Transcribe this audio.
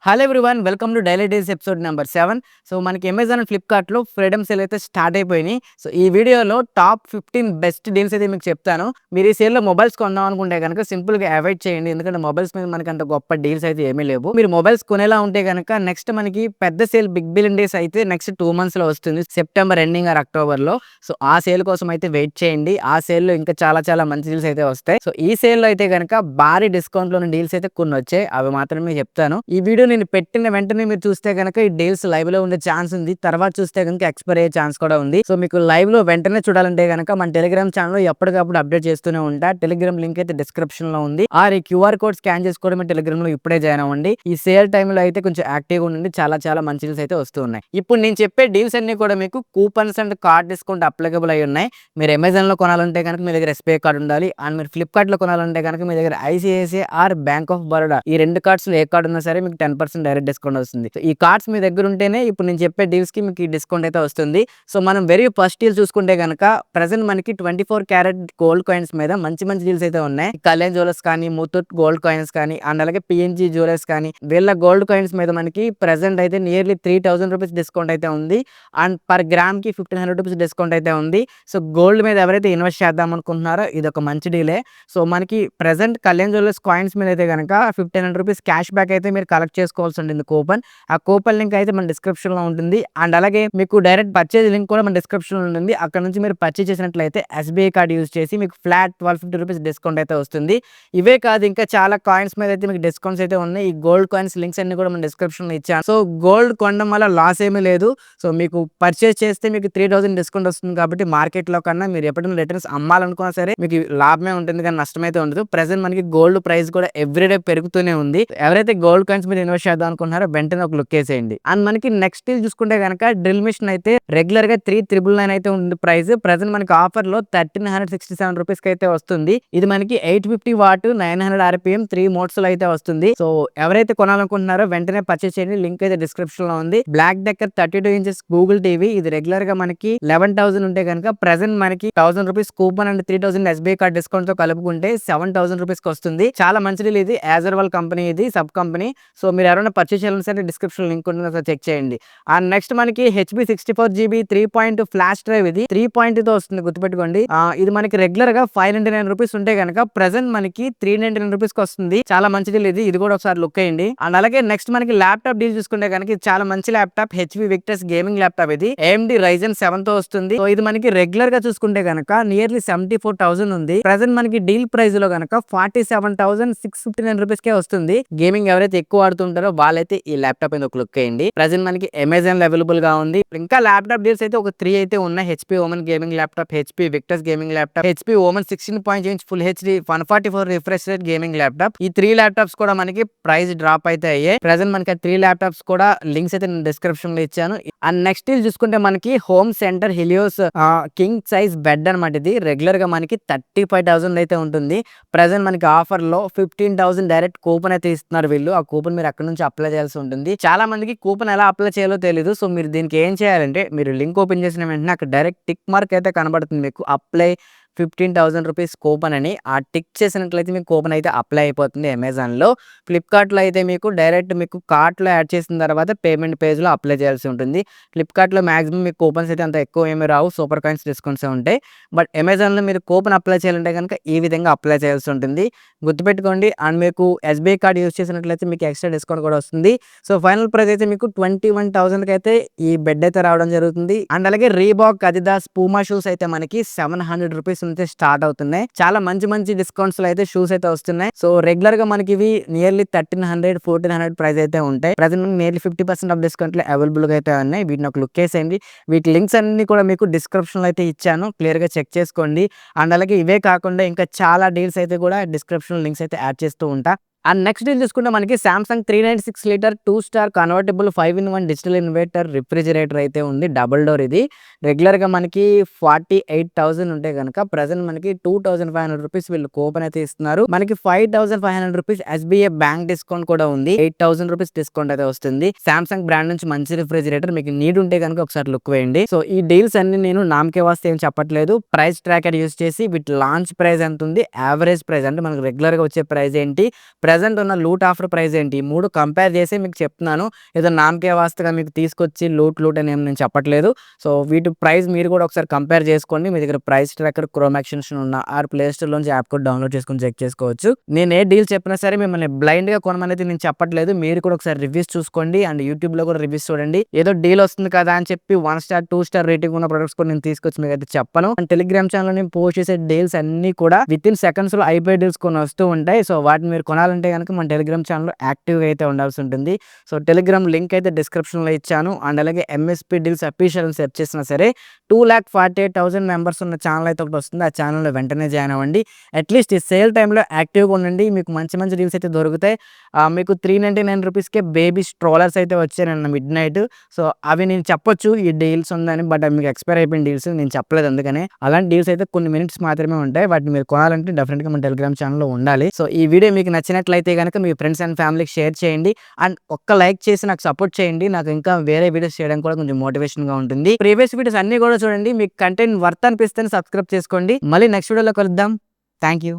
Hello everyone welcome to daily days episode number 7. So మనకి Amazon and ఫ్లిప్కార్ట్లో freedom sale అయితే start అయిపోయినాయి. So ఈ వీడియోలో టాప్ 15 బెస్ట్ డీల్స్ అయితే మీకు చెప్తాను. మీరు ఈ సేల్లో మొబైల్స్ కొందాం అనుకుంటే కనుక సింపుల్గా అవాయిడ్ చేయండి, ఎందుకంటే మొబైల్స్ మీద మనకి అంత గొప్ప డీల్స్ అయితే ఏమీ లేవు. మీరు మొబైల్స్ కొనేలా ఉంటే కనుక నెక్స్ట్ మనకి పెద్ద సేల్ బిగ్ బిలియన్ డేస్ అయితే నెక్స్ట్ 2 monthsలో వస్తుంది, సెప్టెంబర్ ఎండింగ్ ఆర్ అక్టోబర్లో. సో ఆ సేల్ కోసం అయితే వెయిట్ చేయండి. ఆ సేల్లో ఇంకా చాలా చాలా మంచి డీల్స్ అయితే వస్తాయి. సో ఈ సేల్లో అయితే కనుక భారీ డిస్కౌంట్లోని డీల్స్ అయితే కొన్ని వచ్చాయి, అవి మాత్రమే చెప్తాను. ఈ వీడియో నేను పెట్టిన వెంటనే మీరు చూస్తే కనుక ఈ డీల్స్ లైవ్ లో ఉండే ఛాన్స్ ఉంది, తర్వాత చూస్తే కనుక ఎక్స్పైర్ అయ్యే ఛాన్స్ కూడా ఉంది. సో మీకు లైవ్ లో వెంటనే చూడాలంటే కనుక మన టెలిగ్రామ్ ఛానల్ ఎప్పటికప్పుడు అప్డేట్ చేస్తూనే ఉంటా. టెలిగ్రామ్ లింక్ అయితే డిస్క్రిప్షన్ లో ఉంది. ఈ క్యూఆర్ కోడ్ స్కాన్ చేసుకోవడం మీ టెలిగ్రామ్ లో ఇప్పుడే జాయిన్ అవ్వండి. ఈ సేల్ టైంలో అయితే కొంచెం యాక్టివ్గా ఉండండి, చాలా చాలా మంచి డీల్స్ అయితే వస్తున్నాయి. ఇప్పుడు నేను చెప్పే డీల్స్ అన్ని కూడా మీకు coupons and card discount applicable అయి ఉన్నాయి. మీరు అమెజాన్ లో కొనాలంటే కనుక మీ దగ్గర ఎస్బీఐ కార్డు ఉండాలి, అండ్ మీరు ఫ్లిప్కార్ట్ లో కొనాలంటే కనుక మీ దగ్గర ICICI or bank of Baroda ఈ రెండు కార్డ్స్ లో ఏ కార్డు ఉన్నా సరే మీకు 10% డైరెక్ట్ డిస్కౌంట్ వస్తుంది. సో ఈ కార్డ్స్ మీ దగ్గర ఉంటేనే ఇప్పుడు నేను చెప్పే డీల్స్ కి మీకు ఈ డిస్కౌంట్ అయితే వస్తుంది. సో మనం వెరీ ఫస్ట్ డీల్ చూసుకుంటే కనుక ప్రెసెంట్ మనకి 24 క్యారెట్ గోల్డ్ కాయిన్స్ మీద మంచి మంచి డీల్స్ అయితే ఉన్నాయి. కళ్యాణ్ జ్యువెలర్స్ కానీ, ముత్తూట్ గోల్డ్ కాయిన్స్ కానీ, అండ్ అలాగే పిఎన్జీ జ్యువెలర్స్ కానీ, వీళ్ళ గోల్డ్ కాయిన్స్ మీద మనకి ప్రెసెంట్ అయితే నియర్లీ 3000 రూపీస్ డిస్కౌంట్ అయితే ఉంది. అండ్ పర్ గ్రామ్ కి 1500 రూపీస్ డిస్కౌంట్ అయితే ఉంది. సో గోల్డ్ మీద ఎవరైతే ఇన్వెస్ట్ చేద్దాం అనుకుంటున్నారో ఇది ఒక మంచి డీలే. సో మనకి ప్రెసెంట్ కళ్యాణ్ జ్యువెలర్స్ కాయిన్స్ మీద అయితే కనుక 1500 రూపీస్ క్యాష్ బ్యాక్ అయితే మీరు కలెక్ట్ చేసుకోవాల్సి ఉంటుంది కూపన్. ఆ కూపన్ లింక్ అయితే మన డిస్క్రిప్షన్ లో ఉంటుంది. అండ్ అలాగే మీకు డైరెక్ట్ పర్చేజ్ లింక్ కూడా మన డిస్క్రిప్షన్ లో ఉంటుంది. అక్కడ నుంచి మీరు పర్చేజ్ చేసినట్లయితే ఎస్బీఐ కార్డ్ యూజ్ చేసి మీకు ఫ్లాట్ 1250 రూపీస్ డిస్కౌంట్ అయితే వస్తుంది. ఇవే కాదు, ఇంకా చాలా కాయిన్స్ మీద అయితే మీకు డిస్కౌంట్స్ అయితే ఉన్నాయి. ఈ గోల్డ్ కాయిన్స్ లింక్స్ అన్ని కూడా మన డిస్క్రిప్షన్ లో ఇచ్చాను. సో గోల్డ్ కొనడం వల్ల లాస్ ఏమీ లేదు. సో మీకు పర్చేజ్ చేస్తే మీకు 3000 డిస్కౌంట్ వస్తుంది కాబట్టి మార్కెట్ లో కన్నా మీరు ఎప్పుడైనా రిటర్న్స్ అమ్మాలనుకున్నా సరే మీకు లాభమే ఉంటుంది, కానీ నష్టమైతే ఉండదు. ప్రెసెంట్ మనకి గోల్డ్ ప్రైస్ కూడా ఎవ్రీడే పెరుగుతూనే ఉంది. ఎవరైతే గోల్డ్ కాయిన్స్ మీద ఇన్వెస్ట్ చేద్దాం అనుకుంటున్నారో వెంటనే ఒక లుక్ వేసేయండి. అండ్ మనకి నెక్స్ట్ డీల్ చూసుకుంటే కనుక డ్రిల్ మిషన్ అయితే రెగ్యులర్ గా 3999 అయితే ఉంది ప్రైస్. ప్రెసెంట్ మనకి ఆఫర్ లో 1367 రూపీస్ కి అయితే వస్తుంది. ఇది మనకి 850 వాట్ 900 RPM 3 మోడ్స్ లో అయితే వస్తుంది. సో ఎవరైతే కొనాలనుకుంటున్నారో వెంటనే పర్చేస్ చేయండి, లింక్ అయితే డిస్క్రిప్షన్ లో ఉంది. Black decker 32 inches Google TV ఇది రెగ్యులర్ గా మనకి 11,000 ఉంటే కనుక ప్రెసెంట్ మనకి 1000 rupees coupon and 3000 SBI card discount తో కలుపుకుంటే 7000 రూపీస్ కి వస్తుంది. చాలా మంచి డీల్ ఇది. యాజర్వాల్ కంపెనీ ఇది, సబ్ కంపెనీ. సో మీరు ఎవరైనా పర్చేస్ చేయాలని సరే డిస్క్రిప్షన్ లింక్ ఉంటుంది, ఒకసారి చెక్ చేయండి. అండ్ నెక్స్ట్ మనకి హెచ్పి 64GB 3 ఫ్లాష్ డ్రైవ్ ఇది 3 తో వస్తుంది, గుర్తుపెట్టుకోండి. ఇది మనకి రెగ్యులర్ గా 599 రూపీస్ ఉంటే కనుక ప్రెసెంట్ మనకి 399 రూపీస్ కి వస్తుంది. చాలా మంచి డీల్ ఇది. ఇది కూడా ఒకసారి లుక్ అయ్యండి. అండ్ అలాగే నెక్స్ట్ మనకి ల్యాప్టాప్ డీల్ చూసుకుంటే కనుక ఇది చాలా మంచి laptop, HP Victus gaming laptop. ఇది AMD Ryzen 7 తో వస్తుంది. సో ఇది మనకి రెగ్యులర్ గా చూసుకుంటే కనుక నియర్లీ 74,000 ఉంది. ప్రెసెంట్ మనకి డీల్ ప్రైస్ లో కనుక 47,659 రూపీస్ కే వస్తుంది. గేమింగ్ ఎవరైతే ఎక్కువ ఆడుతుంటారో వాళ్ళైతే ఈ ల్యాప్టాప్ మీద ఒక లుక్ అయ్యండి. ప్రెసెంట్ మనకి అమెజాన్ లో అవైలబుల్ గా ఉంది. ఇంకా ల్యాప్టాప్ డీల్స్ అయితే ఒక 3 అయితే ఉన్నాయి. HP Omen gaming laptop, HP Victus gaming laptop, HP Omen 16.8 full HD 144 refresh rate gaming laptop. ఈ 3 ల్యాప్టాప్స్ కూడా మనకి ప్రైస్ డ్రాప్ అయితే అయ్యాయి. ప్రెసెంట్ మనకి 3 ల్యాప్టాప్స్ కూడా లింక్స్ అయితే నేను డిస్క్రిప్షన్ లో ఇచ్చాను. అండ్ నెక్స్ట్ డీల్ చూసుకుంటే మనకి Home Centre Helios king size bed అనమాట. ఇది రెగ్యులర్ గా మనకి 35,000 అయితే ఉంటుంది. ప్రెసెంట్ మనకి ఆఫర్ లో 15,000 డైరెక్ట్ కూపన్ అయితే ఇస్తున్నారు వీళ్ళు. ఆ కూపన్ మీరు అక్కడ నుంచి అప్లై చేయాల్సి ఉంటుంది. చాలా మందికి కూపన్ ఎలా అప్లై చేయాలో తెలియదు. సో మీరు దీనికి ఏం చేయాలంటే మీరు లింక్ ఓపెన్ చేసిన వెంటనే అక్కడ డైరెక్ట్ టిక్ మార్క్ అయితే కనబడుతుంది మీకు, అప్లై 15,000 రూపీస్ కూపన్ అని. ఆ టిక్ చేసినట్లయితే మీకు కూపన్ అయితే అప్లై అయిపోతుంది అమెజాన్ లో. ఫ్లిప్కార్ట్ లో అయితే మీకు డైరెక్ట్ మీకు కార్ట్ లో యాడ్ చేసిన తర్వాత పేమెంట్ పేజ్ లో అప్లై చేయాల్సి ఉంటుంది. ఫ్లిప్కార్ట్ లో మాక్సిమం మీకు కూపన్స్ అయితే అంత ఎక్కువ ఏమీ రావు, సూపర్ కాయిన్స్ డిస్కౌంట్స్ ఉంటాయి. బట్ అమెజాన్ లో మీరు కూపన్ అప్లై చేయాలంటే కనుక ఈ విధంగా అప్లై చేయాల్సి ఉంటుంది, గుర్తుపెట్టుకోండి. అండ్ మీకు ఎస్బీఐ కార్డ్ యూజ్ చేసినట్లయితే మీకు ఎక్స్ట్రా డిస్కౌంట్ కూడా వస్తుంది. సో ఫైనల్ ప్రైస్ అయితే మీకు 21,000 కి అయితే ఈ బెడ్ అయితే రావడం జరుగుతుంది. అండ్ అలాగే రీబాక్, అదిదాస్, పూమా షూస్ అయితే మనకి 700 రూపీస్ నుంచి స్టార్ట్ అవుతున్నాయి. చాలా మంచి మంచి డిస్కౌంట్స్ లో అయితే షూస్ అయితే వస్తున్నాయి. సో రెగ్యులర్ గా మనకి ఇవి నియర్లీ 1300 1400 ప్రైస్ అయితే ఉంటాయి. ప్రజెంట్ నియర్లీ 50% ఆఫ్ డిస్కౌంట్ లో అవైలబుల్ గా అయితే ఉన్నాయి. వీటిని ఒక లుక్ వేసేయండి. వీటి లింక్స్ అన్ని కూడా మీకు డిస్క్రిప్షన్ లో అయితే ఇచ్చాను, క్లియర్ గా చెక్ చేసుకోండి. అండ్ అలాగే ఇవే కాకుండా ఇంకా చాలా డీల్స్ అయితే కూడా డిస్క్రిప్షన్ లింక్స్ అయితే యాడ్ చేస్తూ ఉంటా. అండ్ నెక్స్ట్ డీల్ చూసుకుంటే మనకి Samsung 396 litre 2 star convertible 5-in-1 digital inverter refrigerator అయితే ఉంది, డబుల్ డోర్. ఇది రెగ్యులర్ గా మనకి 48,000 ఉంటే కనుక ప్రెసెంట్ మనకి 2,500 రూపీస్ వీళ్ళు కూపన్ అయితే ఇస్తున్నారు. మనకి 5,500 రూపీస్ ఎస్బీఐ బ్యాంక్ డిస్కౌంట్ కూడా ఉంది. 8,000 రూపీస్ డిస్కౌంట్ అయితే వస్తుంది. సామ్సంగ్ బ్రాండ్ నుంచి మంచి రిఫ్రిజిరేటర్, మీకు నీడ్ ఉంటే కనుక ఒకసారి లుక్ వేయండి. సో ఈ డీల్స్ అన్ని నేను నామకే వాస్తే ఏం చెప్పట్లేదు, ప్రైస్ ట్రాకర్ యూస్ చేసి వీటి లాంచ్ ప్రైస్ ఎంత ఉంది, యావరేజ్ ప్రైస్ అంటే మనకి రెగ్యులర్ గా వచ్చే ప్రైస్ ఏంటి, ప్రెజెంట్ ఉన్న లూట్ ఆఫర్ ప్రైస్ ఏంటి, 3 కంపేర్ చేసి మీకు చెప్తున్నాను. ఏదో నామకే వాస్తగా మీకు తీసుకొచ్చి లూట్ అని ఏమి నేను చెప్పట్లేదు. సో వీటి ప్రైస్ మీరు కూడా ఒకసారి కంపేర్ చేసుకోండి. మీ దగ్గర ప్రైస్ ట్రాకర్, క్రోమ్ ఎక్స్టెన్షన్ ఉన్న ఆర్ ప్లే స్టోర్ నుంచి యాప్ కూడా డౌన్లోడ్ చేసుకొని చెక్ చేసుకోవచ్చు. నేను ఏ డీల్ చెప్పినా సరే మిమ్మల్ని బ్లైండ్ గా కొనమని అయితే నేను చెప్పట్లేదు. మీరు కూడా ఒకసారి రివ్యూస్ చూసుకోండి అండ్ యూట్యూబ్ లో కూడా రివ్యూస్ చూడండి. ఏదో డీల్ వస్తుంది కదా అని చెప్పి 1 స్టార్ 2 స్టార్ రేటింగ్ ఉన్న ప్రొడక్ట్స్ కూడా నేను తీసుకొచ్చి మీకు అయితే చెప్పను. అండ్ టెలిగ్రామ్ ఛానల్ నేను పోస్ట్ చేసే డీల్స్ అన్ని కూడా విత్ ఇన్ సెకండ్స్ లో అయిపోయే డీల్స్ కొన్ని వస్తూ ఉంటాయి. సో వాటిని మీరు కొనాలంటే కనుక మన టెలిగ్రామ్ ఛానల్ యాక్టివ్ గా అయితే ఉండాల్సి ఉంటుంది. సో టెలిగ్రామ్ లింక్ అయితే డిస్క్రిప్షన్ లో ఇచ్చాను. అండ్ అలాగే ఎంఎస్పీ డీల్స్ అఫీషియల్ సెర్చ్ చేసినా సరే 2,48,000 మెంబర్స్ ఉన్న ఛానల్ అయితే ఒకటి వస్తుంది. ఆ ఛానల్లో వెంటనే జాయిన్ అవ్వండి. అట్లీస్ట్ ఈ సేల్ టైంలో యాక్టివ్గా ఉండండి. మీకు మంచి మంచి డీల్స్ అయితే దొరుకుతాయి. మీకు 399 రూపీస్కే బేబీ స్ట్రోలర్స్ అయితే వచ్చాయి నిన్న మిడ్ నైట్. సో అవి నేను చెప్పొచ్చు ఈ డీల్స్ ఉందని, బట్ అవి మీకు ఎక్స్పైర్ అయిపోయిన డీల్స్ నేను చెప్పలేదు. అందుకనే అలాంటి డీల్స్ అయితే కొన్ని మినిట్స్ మాత్రమే ఉంటాయి. వాటిని మీరు కొనాలంటే డెఫినెట్గా మన టెలిగ్రామ్ ఛానల్లో ఉండాలి. సో ఈ వీడియో మీకు నచ్చినట్లయితే కనుక మీ ఫ్రెండ్స్ అండ్ ఫ్యామిలీకి షేర్ చేయండి. అండ్ ఒక్క లైక్ చేసి నాకు సపోర్ట్ చేయండి. నాకు ఇంకా వేరే వీడియోస్ చేయడానికి కూడా కొంచెం మోటివేషన్ గా ఉంటుంది. ప్రీవియస్ వీడియోస్ అన్ని కూడా చూడండి. మీకు కంటెంట్ వర్త్ అనిపిస్తే సబ్స్క్రైబ్ చేసుకోండి. మళ్ళీ నెక్స్ట్ వీడియోలో కలుద్దాం. Thank you.